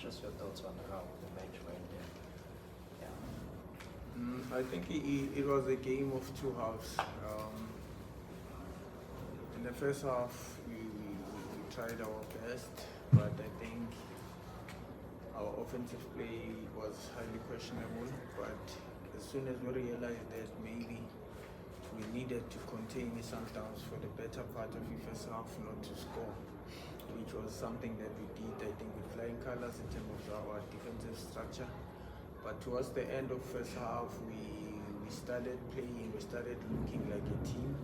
just your thoughts on how the match went there. Yeah. I think it was a game of two halves. In the first half, we tried our best, but I think our offensive play was highly questionable. But as soon as we realized that maybe we needed to contain the Sundowns for the better part of the first half, not to score, which was something that we did, I think, with flying colors in terms of our defensive structure. But towards the end of first half, we started playing, we started looking like a team,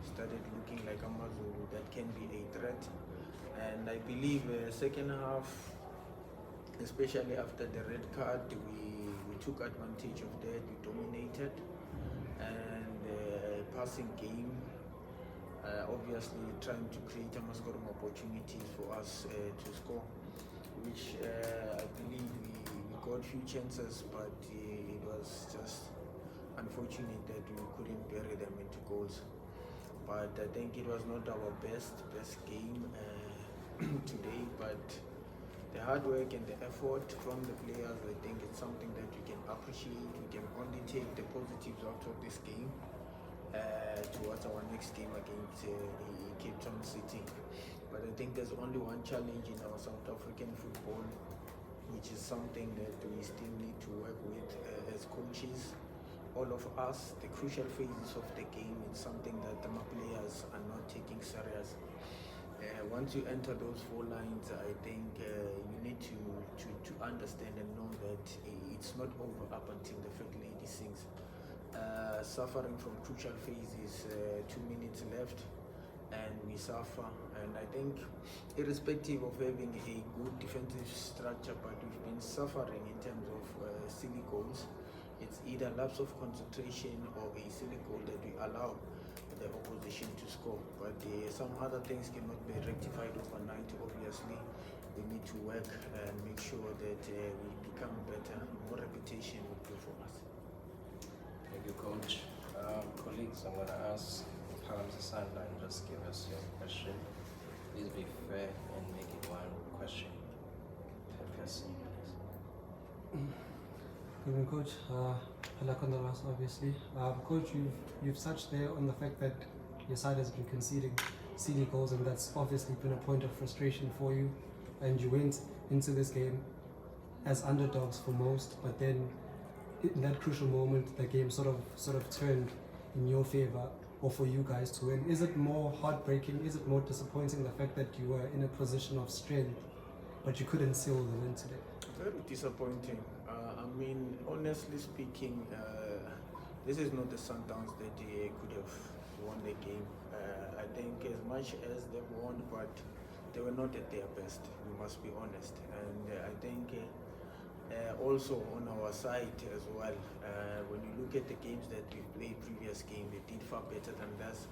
started looking like AmaZulu that can be a threat. And I believe second half, especially after the red card, we took advantage of that, we dominated. And passing game, obviously trying to create scoring opportunities for us to score, which I believe we got few chances, but it was just unfortunate that we couldn't bury them into goals. But I think it was not our best game today, but the hard work and the effort from the players, I think it's something that we can appreciate. We can only take the positives out of this game towards our next game against Cape Town City. But I think there's only one challenge in our South African football, which is something that we still need to work with as coaches. All of us, the crucial phases of the game, it's something that the players are not taking serious. Once you enter those four lines, I think you need to understand and know that it's not over up until the Fat Lady sings. Suffering from crucial phases, 2 minutes left, and we suffer. And I think, irrespective of having a good defensive structure, but we've been suffering in terms of silly goals. It's either lapse of concentration or a silly goal that we allow the opposition to score. But some other things cannot be rectified overnight. Obviously, we need to work and make sure that we become better. More repetition will do for us. Thank you, Coach. Colleagues, I'm going to ask Palms Sundown, just give us your question. Please be fair and make it one question. Person, please. Good evening, Coach. Good luck on the loss, obviously. Coach, you've touched there on the fact that your side has been conceding silly goals, and that's obviously been a point of frustration for you. And you went into this game as underdogs for most, but then in that crucial moment, the game sort of turned in your favor, or for you guys to win. Is it more heartbreaking? Is it more disappointing, the fact that you were in a position of strength, but you couldn't seal the win today? Very disappointing. I mean, honestly speaking, this is not the Sundowns that they could have won the game. I think as much as they've won, but they were not at their best, we must be honest. And I think also on our side as well, when you look at the games that we've played previous game, they did far better than us.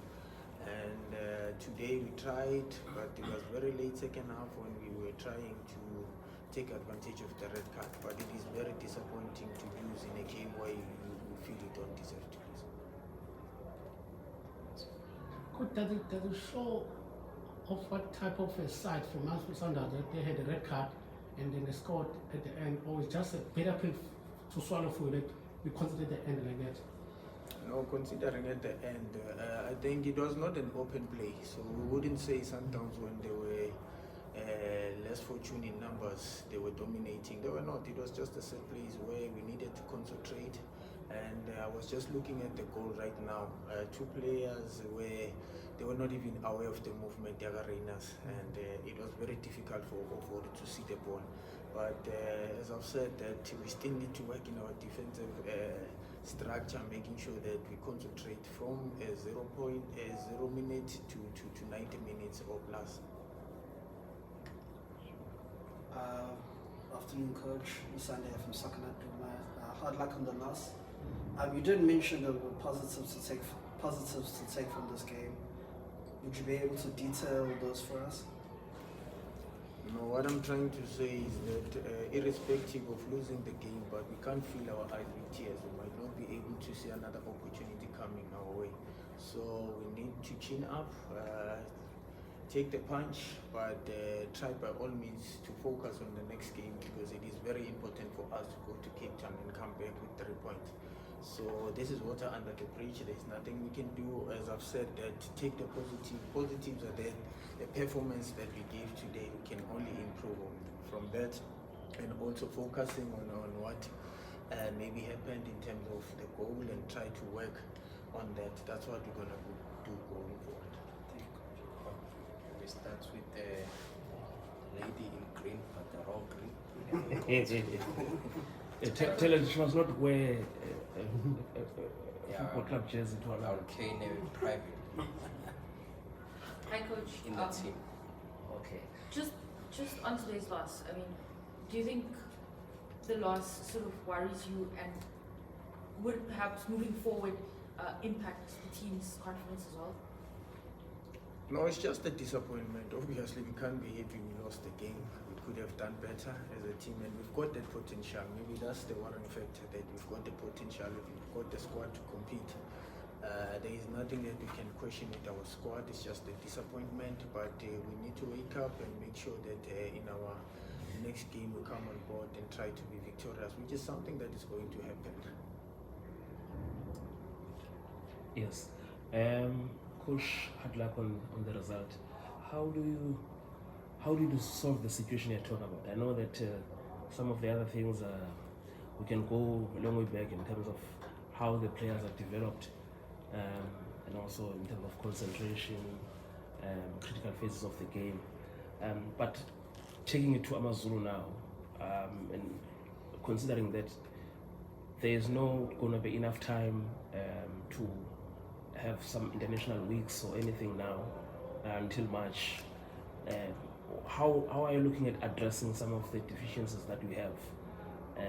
And today we tried, but it was very late second half when we were trying to take advantage of the red card. But it is very disappointing to lose in a game where you feel you don't deserve to lose. Does it show of what type of a side from us Sundowns that they had a red card and then they scored at the end, or it's just a better pill to swallow for that we consider the end like that? No, considering at the end, I think it was not an open play, so we wouldn't say Sundowns when they were less fortunate in numbers, they were dominating. They were not. It was just a set place where we needed to concentrate. And I was just looking at the goal right now. Two players they were not even aware of the movement, the arenas, and it was very difficult for Ofori to see the ball. But as I've said, that we still need to work in our defensive structure, making sure that we concentrate from 0 minute to 90 minutes or plus. Afternoon, Coach. Sunday from Sokanat. Hard luck on the loss. You did mention the positives to take from this game. Would you be able to detail those for us? No, what I'm trying to say is that irrespective of losing the game, but we can't feel our eyes with tears. We might not be able to see another opportunity coming our way. So we need to chin up. take the punch, but try by all means to focus on the next game because it is very important for us to go to Cape Town and come back with 3 points. So this is water under the bridge. There's nothing we can do. As I've said, that take the positives are there. The performance that we gave today, we can only improve on from that, and also focusing on what maybe happened in terms of the goal and try to work on that. That's what we're gonna do going forward. We start with the lady in green, but the wrong green. Tell her she must not wear Yeah, football club jersey to I'll cane her privately Hi, Coach. in the team. Okay. Just on today's loss, I mean, do you think the loss sort of worries you, and would perhaps moving forward impact the team's confidence as well? No, it's just a disappointment. Obviously, we can't be happy we lost the game. We could have done better as a team, and we've got that potential. Maybe that's the worrying factor, that we've got the potential, we've got the squad to compete. There is nothing that we can question with our squad. It's just a disappointment, but we need to wake up and make sure that in our next game we come on board and try to be victorious, which is something that is going to happen. Yes. Coach, had luck on the result. How do you solve the situation you're talking about? I know that some of the other things we can go a long way back in terms of how the players are developed, and also in terms of concentration, critical phases of the game. But taking it to AmaZulu now, and considering that there is no going to be enough time to have some international weeks or anything now until March. How are you looking at addressing some of the deficiencies that we have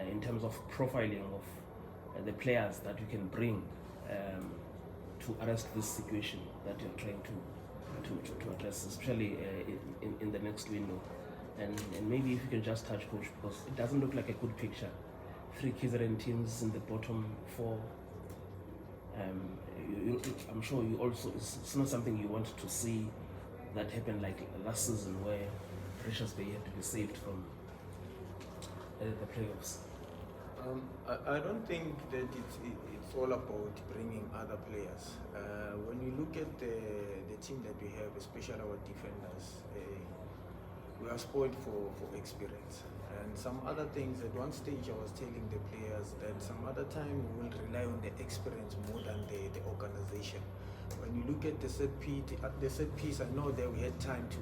in terms of profiling of the players that you can bring to arrest this situation that you're trying to address, especially in the next window? And maybe if you can just touch, Coach, because it doesn't look like a good picture. 3 KZN teams in the bottom 4. I'm sure you also, it's not something you want to see that happen like last season, where Precious Bay had to be saved from the playoffs. I don't think that it's all about bringing other players. When you look at the team that we have, especially our defenders, we are spoiled for experience. And some other things, at one stage I was telling the players that some other time we will rely on the experience more than the organization. When you look at the set piece, I know that we had time to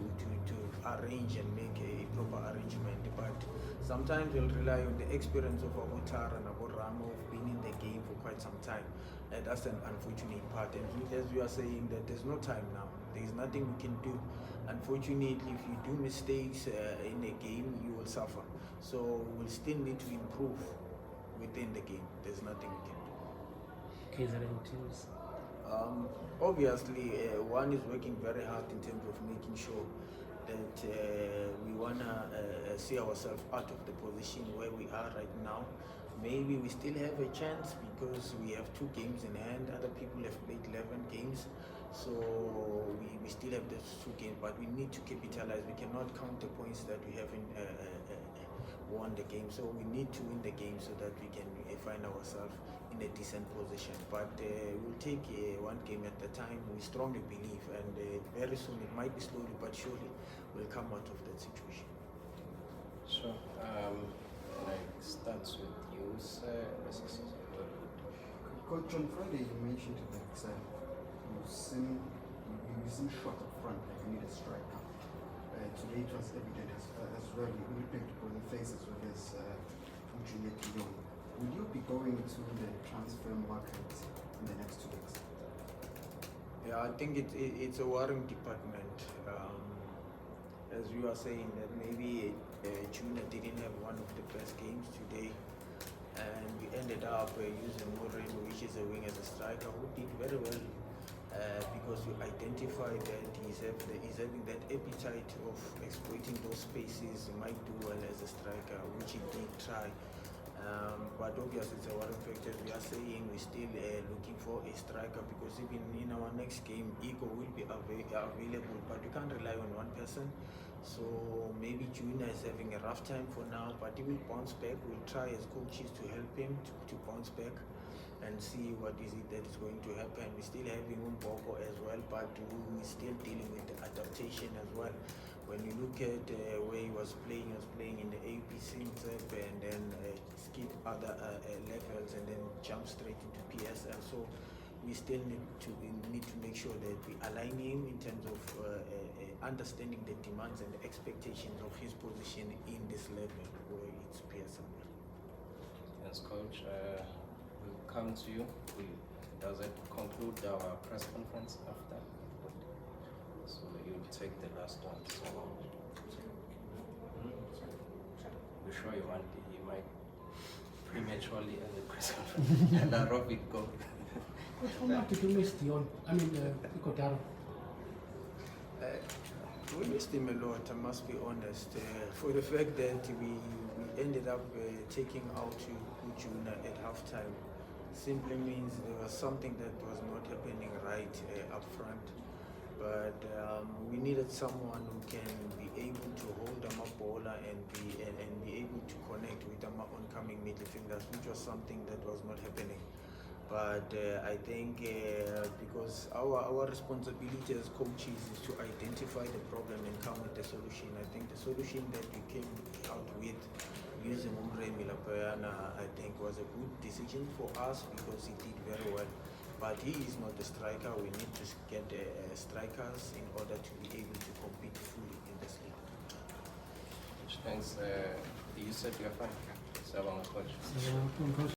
arrange and make a proper arrangement, but sometimes we'll rely on the experience of Abotar and Aboramo, who've been in the game for quite some time. That's an unfortunate part, and as we are saying that there's no time now, there's nothing we can do. Unfortunately, if you do mistakes in a game, you will suffer. So we'll still need to improve within the game. There's nothing we can do. KZN teams. Obviously, one is working very hard in terms of making sure that we wanna see ourselves out of the position where we are right now. Maybe we still have a chance because we have 2 games in hand. Other people have played 11 games. So we still have those 2 games, but we need to capitalize. We cannot count the points that we haven't won the game. So we need to win the game so that we can find ourselves in a decent position. But we'll take 1 game at a time. We strongly believe, and very soon, it might be slowly but surely, we'll come out of that situation. Sure. Starts with you, sir. Coach, on Friday you mentioned that you seem short up front, like you need a striker. Today it was evident as well. You really picked Boniface as well as Juliet Young. Will you be going to the transfer market in the next 2 weeks? Yeah, I think it's a worrying department. As you are saying, that maybe Junior didn't have one of the best games today, and we ended up using Morin, which is a wing as a striker, who did very well because we identified that he's having that appetite of exploiting those spaces. He might do well as a striker, which he did try. But obviously, it's a worrying factor. We are saying we're still looking for a striker because even in our next game, Ego will be available, but we can't rely on one person. So maybe Junior is having a rough time for now, but he will bounce back. We'll try as coaches to help him to bounce back and see what is it that is going to happen. We're still having Umboko as well, but we're still dealing with the adaptation as well. When you look at where he was playing in the APC and then skip other levels and then jump straight into PSL. So we still need to make sure that we align him in terms of understanding the demands and the expectations of his position in this level where it's PSL. Yes, coach. We'll come to you. Does it conclude our press conference after? So you'll take the last one. So we're sure you might prematurely end the press conference. And let Robin go. But how much did you miss Dion? Ikotaro. We missed him a lot, I must be honest. For the fact that we ended up taking out Ujuna at halftime simply means there was something that was not happening right up front. But we needed someone who can be able to hold them up baller and be able to connect with them oncoming midfielders, which was something that was not happening. But I think because our responsibility as coaches is to identify the problem and come with the solution. I think the solution that we came out with using Umre Milapayana, I think was a good decision for us because he did very well. But he is not a striker. We need to get strikers in order to be able to compete fully in this league. Thanks. You said you're fine. So long, coach. So, coach.